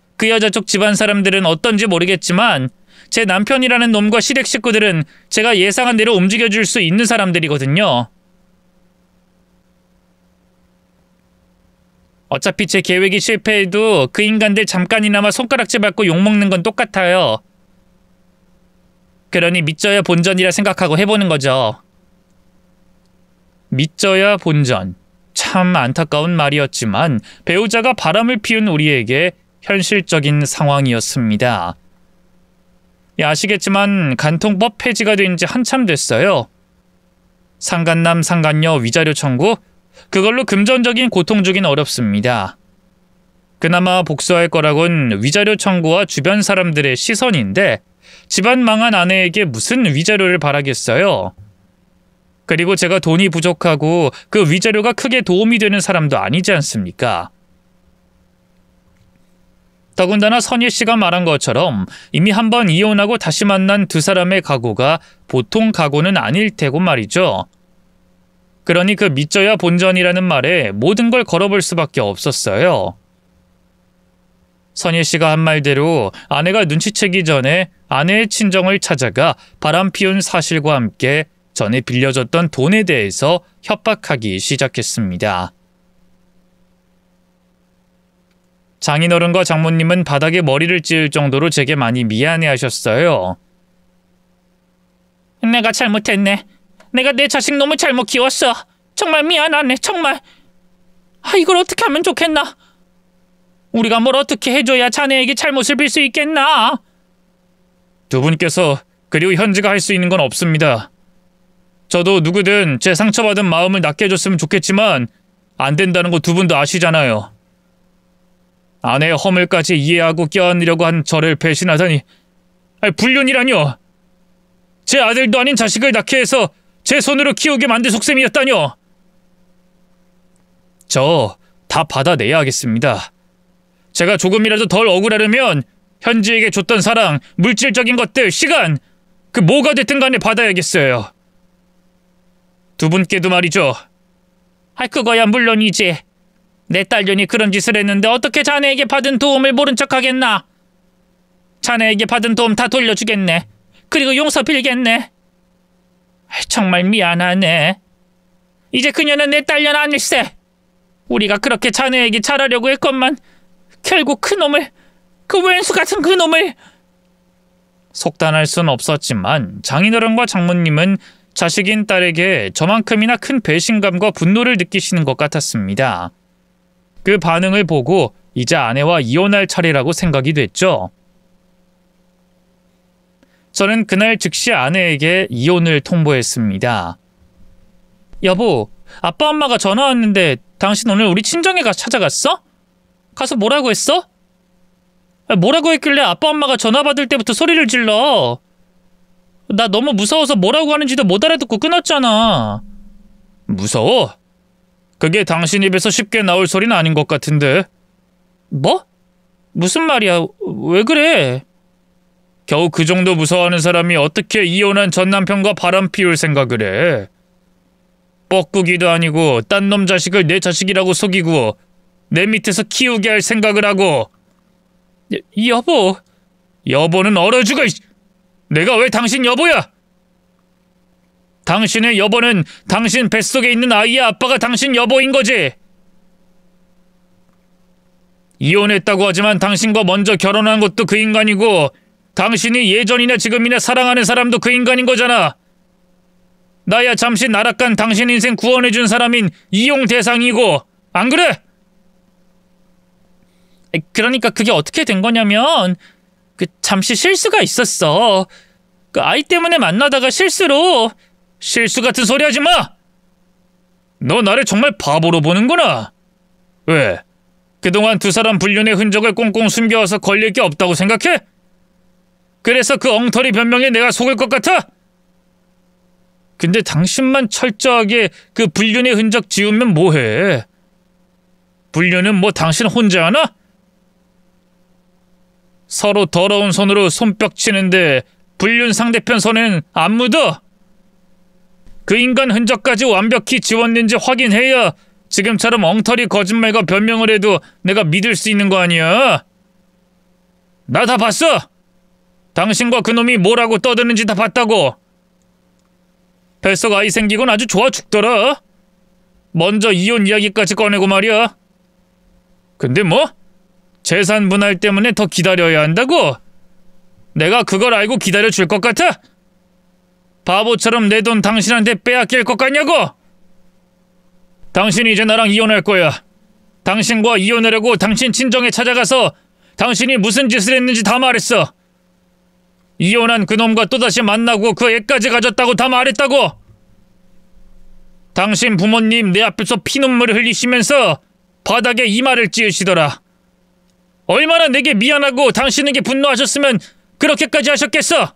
쪽 집안 사람들은 어떤지 모르겠지만 제 남편이라는 놈과 시댁 식구들은 제가 예상한 대로 움직여줄 수 있는 사람들이거든요. 어차피 제 계획이 실패해도 그 인간들 잠깐이나마 손가락질 받고 욕먹는 건 똑같아요. 그러니 믿져야 본전이라 생각하고 해보는 거죠. 믿져야 본전. 참 안타까운 말이었지만 배우자가 바람을 피운 우리에게 현실적인 상황이었습니다. 아시겠지만 간통법 폐지가 된 지 한참 됐어요. 상간남 상간녀 위자료 청구? 그걸로 금전적인 고통 주긴 어렵습니다. 그나마 복수할 거라곤 위자료 청구와 주변 사람들의 시선인데 집안 망한 아내에게 무슨 위자료를 바라겠어요. 그리고 제가 돈이 부족하고 그 위자료가 크게 도움이 되는 사람도 아니지 않습니까? 더군다나 선희 씨가 말한 것처럼 이미 한번 이혼하고 다시 만난 두 사람의 각오가 보통 각오는 아닐 테고 말이죠. 그러니 그 믿져야 본전이라는 말에 모든 걸 걸어볼 수밖에 없었어요. 선희 씨가 한 말대로 아내가 눈치채기 전에 아내의 친정을 찾아가 바람 피운 사실과 함께 전에 빌려줬던 돈에 대해서 협박하기 시작했습니다. 장인어른과 장모님은 바닥에 머리를 찌을 정도로 제게 많이 미안해하셨어요. 내가 잘못했네. 내가 내 자식 너무 잘못 키웠어. 정말 미안하네. 정말. 이걸 어떻게 하면 좋겠나? 우리가 뭘 어떻게 해줘야 자네에게 잘못을 빌 수 있겠나? 두 분께서 그리고 현지가 할 수 있는 건 없습니다. 저도 누구든 제 상처받은 마음을 낫게 해줬으면 좋겠지만 안 된다는 거 두 분도 아시잖아요. 아내의 허물까지 이해하고 껴안으려고 한 저를 배신하다니. 불륜이라뇨. 제 아들도 아닌 자식을 낳게 해서 제 손으로 키우게 만든 속셈이었다뇨. 저 다 받아내야 하겠습니다. 제가 조금이라도 덜 억울하려면 현지에게 줬던 사랑, 물질적인 것들, 시간 그 뭐가 됐든 간에 받아야겠어요. 두 분께도 말이죠. 그거야 물론이지. 내 딸년이 그런 짓을 했는데 어떻게 자네에게 받은 도움을 모른 척하겠나? 자네에게 받은 도움 다 돌려주겠네. 그리고 용서 빌겠네. 정말 미안하네. 이제 그녀는 내 딸년 아닐세. 우리가 그렇게 자네에게 잘하려고 했건만 결국 그놈을, 그 왼수 같은 그놈을. 속단할 순 없었지만 장인어른과 장모님은 자식인 딸에게 저만큼이나 큰 배신감과 분노를 느끼시는 것 같았습니다. 그 반응을 보고 이제 아내와 이혼할 차례라고 생각이 됐죠. 저는 그날 즉시 아내에게 이혼을 통보했습니다. 여보, 아빠 엄마가 전화 왔는데 당신 오늘 우리 친정에 찾아갔어? 가서 뭐라고 했어? 뭐라고 했길래 아빠 엄마가 전화 받을 때부터 소리를 질러. 나 너무 무서워서 뭐라고 하는지도 못 알아듣고 끊었잖아. 무서워? 그게 당신 입에서 쉽게 나올 소리는 아닌 것 같은데. 뭐? 무슨 말이야? 왜 그래? 겨우 그 정도 무서워하는 사람이 어떻게 이혼한 전 남편과 바람 피울 생각을 해? 뻐꾸기도 아니고 딴 놈 자식을 내 자식이라고 속이고 내 밑에서 키우게 할 생각을 하고. 여보. 여보는 얼어 죽어. 내가 왜 당신 여보야? 당신의 여보는 당신 뱃속에 있는 아이의 아빠가 당신 여보인 거지. 이혼했다고 하지만 당신과 먼저 결혼한 것도 그 인간이고 당신이 예전이나 지금이나 사랑하는 사람도 그 인간인 거잖아. 나야 잠시 나락간 당신 인생 구원해준 사람인 이용 대상이고, 안 그래? 그러니까 그게 어떻게 된 거냐면 잠시 실수가 있었어. 그 아이 때문에 만나다가 실수로. 실수 같은 소리 하지 마! 너 나를 정말 바보로 보는구나. 왜? 그동안 두 사람 불륜의 흔적을 꽁꽁 숨겨와서 걸릴 게 없다고 생각해? 그래서 그 엉터리 변명에 내가 속을 것 같아? 근데 당신만 철저하게 그 불륜의 흔적 지우면 뭐해? 불륜은 뭐 당신 혼자 하나? 서로 더러운 손으로 손뼉 치는데 불륜 상대편 손에는 안 묻어. 그 인간 흔적까지 완벽히 지웠는지 확인해야 지금처럼 엉터리 거짓말과 변명을 해도 내가 믿을 수 있는 거 아니야? 나 다 봤어. 당신과 그놈이 뭐라고 떠드는지 다 봤다고. 뱃속 아이 생기곤 아주 좋아 죽더라. 먼저 이혼 이야기까지 꺼내고 말이야. 근데 뭐? 재산 분할 때문에 더 기다려야 한다고? 내가 그걸 알고 기다려줄 것 같아? 바보처럼 내 돈 당신한테 빼앗길 것 같냐고? 당신이 이제 나랑 이혼할 거야. 당신과 이혼하려고 당신 친정에 찾아가서 당신이 무슨 짓을 했는지 다 말했어. 이혼한 그놈과 또다시 만나고 그 애까지 가졌다고 다 말했다고. 당신 부모님 내 앞에서 피눈물을 흘리시면서 바닥에 이마를 찌으시더라. 얼마나 내게 미안하고 당신에게 분노하셨으면 그렇게까지 하셨겠어?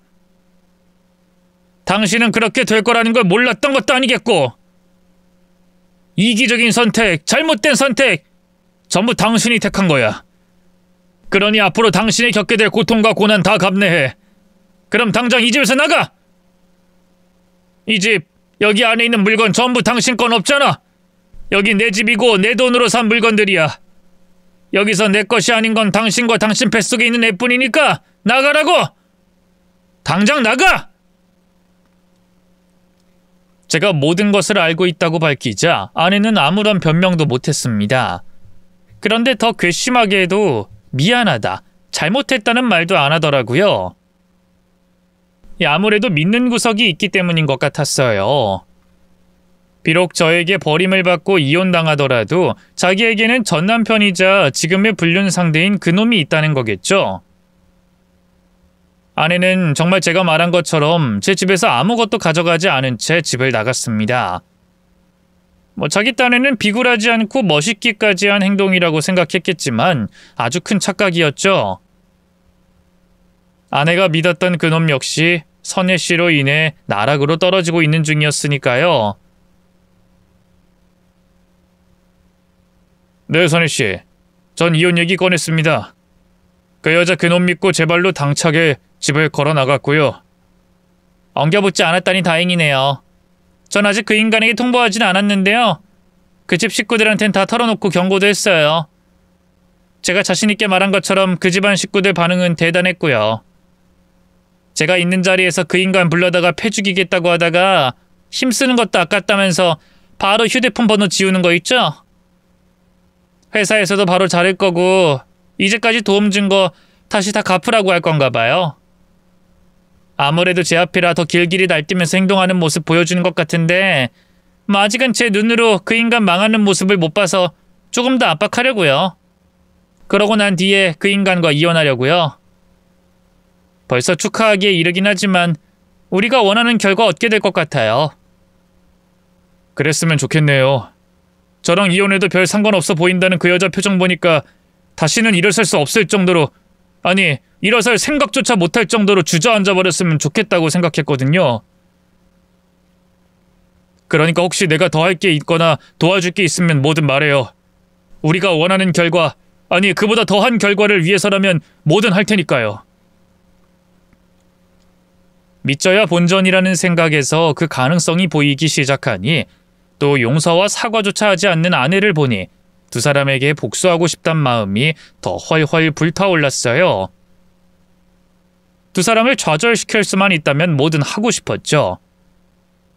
당신은 그렇게 될 거라는 걸 몰랐던 것도 아니겠고. 이기적인 선택, 잘못된 선택, 전부 당신이 택한 거야. 그러니 앞으로 당신이 겪게 될 고통과 고난 다 감내해. 그럼 당장 이 집에서 나가! 이 집, 여기 안에 있는 물건 전부 당신 건 없잖아. 여기 내 집이고 내 돈으로 산 물건들이야. 여기서 내 것이 아닌 건 당신과 당신 뱃속에 있는 애뿐이니까 나가라고! 당장 나가! 제가 모든 것을 알고 있다고 밝히자 아내는 아무런 변명도 못했습니다. 그런데 더 괘씸하게도 미안하다, 잘못했다는 말도 안 하더라고요. 아무래도 믿는 구석이 있기 때문인 것 같았어요. 비록 저에게 버림을 받고 이혼당하더라도 자기에게는 전 남편이자 지금의 불륜 상대인 그놈이 있다는 거겠죠. 아내는 정말 제가 말한 것처럼 제 집에서 아무것도 가져가지 않은 채 집을 나갔습니다. 자기 딴에는 비굴하지 않고 멋있기까지 한 행동이라고 생각했겠지만 아주 큰 착각이었죠. 아내가 믿었던 그놈 역시 선혜 씨로 인해 나락으로 떨어지고 있는 중이었으니까요. 네, 선혜 씨. 전 이혼 얘기 꺼냈습니다. 그 여자 그놈 믿고 제 발로 당차게 집을 걸어 나갔고요. 엉겨붙지 않았다니 다행이네요. 전 아직 그 인간에게 통보하진 않았는데요. 그 집 식구들한텐 다 털어놓고 경고도 했어요. 제가 자신있게 말한 것처럼 그 집안 식구들 반응은 대단했고요. 제가 있는 자리에서 그 인간 불러다가 패 죽이겠다고 하다가 힘쓰는 것도 아깝다면서 바로 휴대폰 번호 지우는 거 있죠? 회사에서도 바로 자를 거고 이제까지 도움 준 거 다시 다 갚으라고 할 건가 봐요. 아무래도 제 앞이라 더 길길이 날뛰면서 행동하는 모습 보여주는 것 같은데 아직은 제 눈으로 그 인간 망하는 모습을 못 봐서 조금 더 압박하려고요. 그러고 난 뒤에 그 인간과 이혼하려고요. 벌써 축하하기에 이르긴 하지만 우리가 원하는 결과 얻게 될 것 같아요. 그랬으면 좋겠네요. 저랑 이혼해도 별 상관없어 보인다는 그 여자 표정 보니까 다시는 일어설 수 없을 정도로, 아니 일어설 생각조차 못할 정도로 주저앉아 버렸으면 좋겠다고 생각했거든요. 그러니까 혹시 내가 더 할 게 있거나 도와줄 게 있으면 뭐든 말해요. 우리가 원하는 결과, 아니 그보다 더한 결과를 위해서라면 뭐든 할 테니까요. 믿져야 본전이라는 생각에서 그 가능성이 보이기 시작하니 또 용서와 사과조차 하지 않는 아내를 보니 두 사람에게 복수하고 싶단 마음이 더 훨훨 불타올랐어요. 두 사람을 좌절시킬 수만 있다면 뭐든 하고 싶었죠.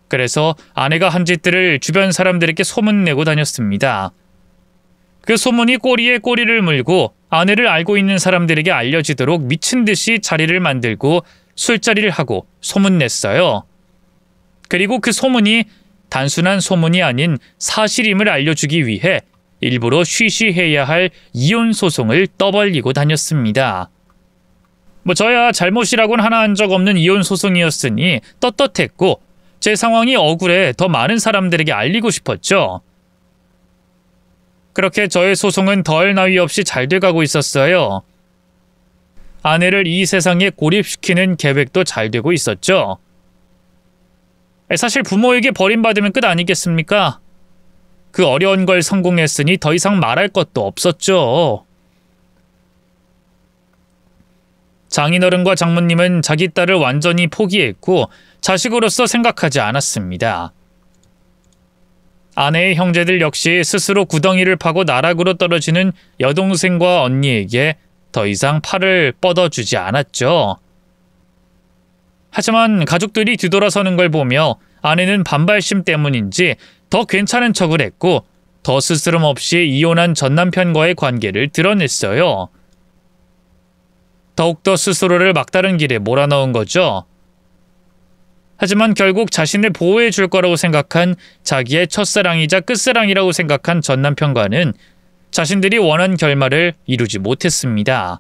그래서 아내가 한 짓들을 주변 사람들에게 소문내고 다녔습니다. 그 소문이 꼬리에 꼬리를 물고 아내를 알고 있는 사람들에게 알려지도록 미친 듯이 자리를 만들고 술자리를 하고 소문냈어요. 그리고 그 소문이 단순한 소문이 아닌 사실임을 알려주기 위해 일부러 쉬쉬해야 할 이혼 소송을 떠벌리고 다녔습니다. 저야 잘못이라고는 하나 한 적 없는 이혼 소송이었으니 떳떳했고 제 상황이 억울해 더 많은 사람들에게 알리고 싶었죠. 그렇게 저의 소송은 덜 나위 없이 잘 돼가고 있었어요. 아내를 이 세상에 고립시키는 계획도 잘 되고 있었죠. 사실 부모에게 버림받으면 끝 아니겠습니까? 그 어려운 걸 성공했으니 더 이상 말할 것도 없었죠. 장인어른과 장모님은 자기 딸을 완전히 포기했고 자식으로서 생각하지 않았습니다. 아내의 형제들 역시 스스로 구덩이를 파고 나락으로 떨어지는 여동생과 언니에게 더 이상 팔을 뻗어주지 않았죠. 하지만 가족들이 뒤돌아서는 걸 보며 아내는 반발심 때문인지 더 괜찮은 척을 했고 더 스스럼 없이 이혼한 전남편과의 관계를 드러냈어요. 더욱더 스스로를 막다른 길에 몰아넣은 거죠. 하지만 결국 자신을 보호해 줄 거라고 생각한 자기의 첫사랑이자 끝사랑이라고 생각한 전남편과는 자신들이 원한 결말을 이루지 못했습니다.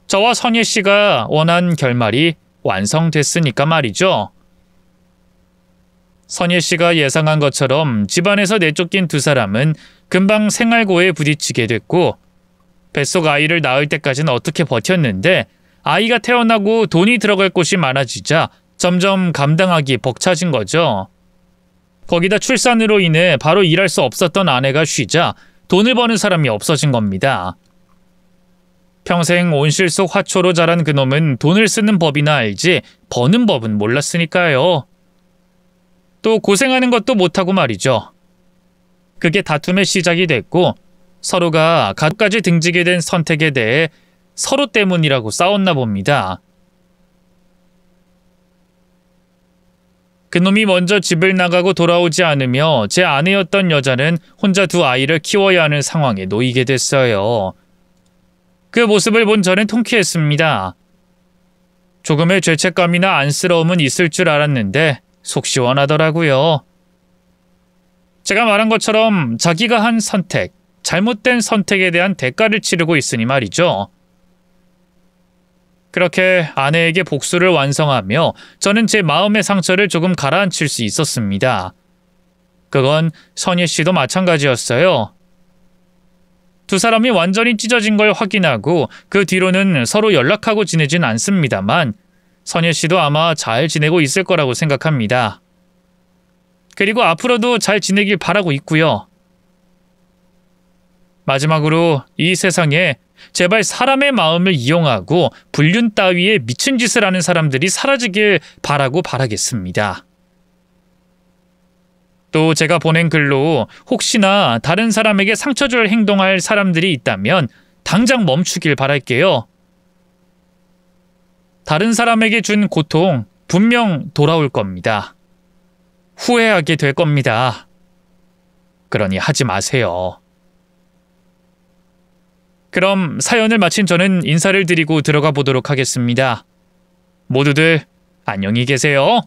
저와 선예 씨가 원한 결말이 완성됐으니까 말이죠. 선예 씨가 예상한 것처럼 집안에서 내쫓긴 두 사람은 금방 생활고에 부딪히게 됐고 뱃속 아이를 낳을 때까지는 어떻게 버텼는데 아이가 태어나고 돈이 들어갈 곳이 많아지자 점점 감당하기 벅차진 거죠. 거기다 출산으로 인해 바로 일할 수 없었던 아내가 쉬자 돈을 버는 사람이 없어진 겁니다. 평생 온실 속 화초로 자란 그놈은 돈을 쓰는 법이나 알지 버는 법은 몰랐으니까요. 또 고생하는 것도 못하고 말이죠. 그게 다툼의 시작이 됐고 서로가 가족까지 등지게 된 선택에 대해 서로 때문이라고 싸웠나 봅니다. 그놈이 먼저 집을 나가고 돌아오지 않으며 제 아내였던 여자는 혼자 두 아이를 키워야 하는 상황에 놓이게 됐어요. 그 모습을 본 저는 통쾌했습니다. 조금의 죄책감이나 안쓰러움은 있을 줄 알았는데 속 시원하더라고요. 제가 말한 것처럼 자기가 한 선택, 잘못된 선택에 대한 대가를 치르고 있으니 말이죠. 그렇게 아내에게 복수를 완성하며 저는 제 마음의 상처를 조금 가라앉힐 수 있었습니다. 그건 선예 씨도 마찬가지였어요. 두 사람이 완전히 찢어진 걸 확인하고 그 뒤로는 서로 연락하고 지내진 않습니다만 선예 씨도 아마 잘 지내고 있을 거라고 생각합니다. 그리고 앞으로도 잘 지내길 바라고 있고요. 마지막으로 이 세상에 제발 사람의 마음을 이용하고 불륜 따위에 미친 짓을 하는 사람들이 사라지길 바라겠습니다. 또 제가 보낸 글로 혹시나 다른 사람에게 상처 줄 행동할 사람들이 있다면 당장 멈추길 바랄게요. 다른 사람에게 준 고통 분명 돌아올 겁니다. 후회하게 될 겁니다. 그러니 하지 마세요. 그럼 사연을 마친 저는 인사를 드리고 들어가 보도록 하겠습니다. 모두들 안녕히 계세요.